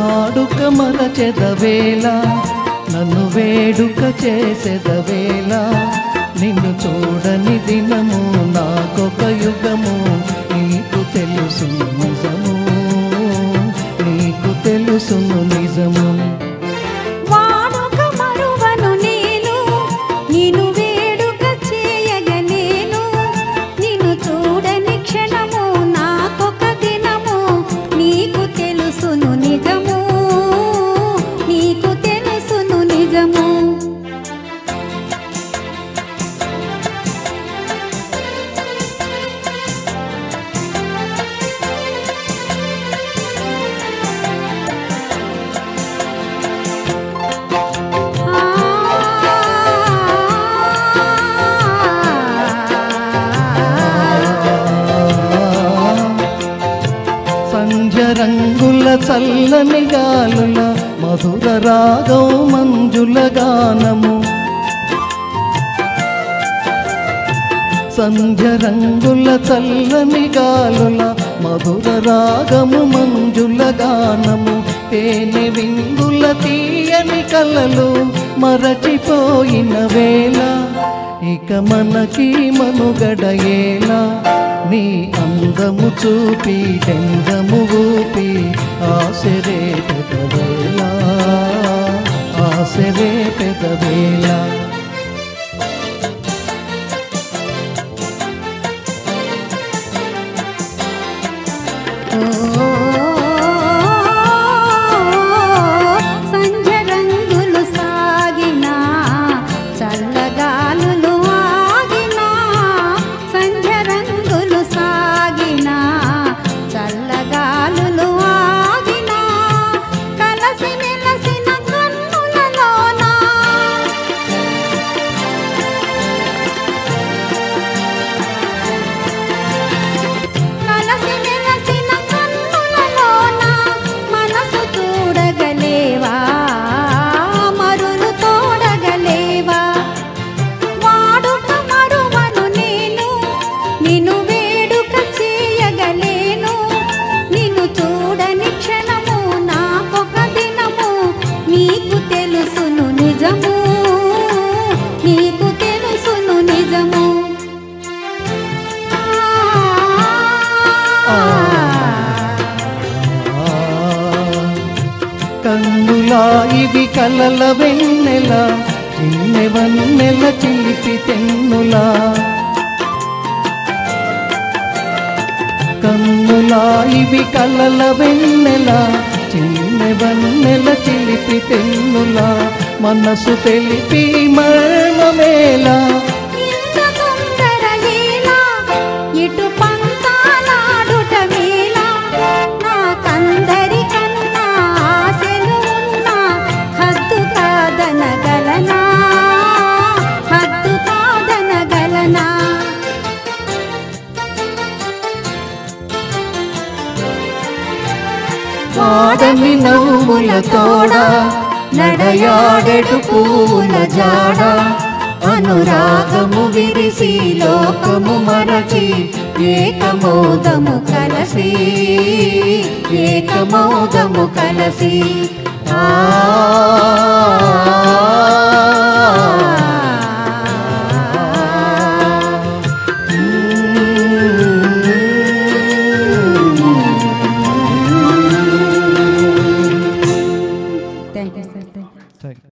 వాడుక మరచెదవేళ నన్ను వేడుక చేసెదవేళ నిన్ను చూడని దినము నాకొక యుగము నీకు తెలుసును నిజము నీకు తెలుసును నిజము వాడుక మరువను నేను నిన్ను వేడుక చేయగలేను నిన్ను చూడని క్షణము నాకొక దినము నీకు తెలుసును నిజము నీకు తెలుసును నిజము రంగుల చల్లని గాలుల మధుర రాగం మంజుల గానము సంధ్య రంగుల చల్లని గాలుల మధుర రాగము మంజుల గానము తేనె విందుల తీయని కలలు మరచిపోయిన వేళ ఇక మనకి మనుగడయేలా నీ అందము చూపి డెంగము ఊపి ఆశరే పెదవేళ ఆశరే పెదవేళ సంధ్య రంగులు సాగినా చల్లగాలులు ఆగినా సంధ్య రంగులు సాగినా చల్లగాలులు ఆగినా కలసి మెలసిన కన్నులలోన కలసి మెలసిన కన్నులలోన మనసు చూడగలేవా మరులు తోడగలేవా వాడుక మరువను నేను నిన్ను వేడుక చేయగలేను నిన్ను చూడని క్షణము నాకొక దినము నీకు తెలుసును నిజము నీకు తెలుసును నిజము కన్నులా ఇవి కలల వెన్నెల చిన్నెవన్నెల చిలిపి తెన్నులా కన్నులా ఇవి కలల వెన్నెల చిన్నెవన్నెల చిలిపి తెన్నులా మనసు తెలిపి మర్మమేలా ఇంత తొందరలేలా ఇటు పంతాలాడుట మేలా నాకందరికన్నా ఆశలు ఉన్నా హద్దు కాదనగలనా హద్దు కాదనగలనా వాడని నవ్వుల తోడ నడయాడెడు పూల జాడ అనురాగము విరిసి లోకము మరచి ఏకమోదము కలసి ఏకమోదము కలసి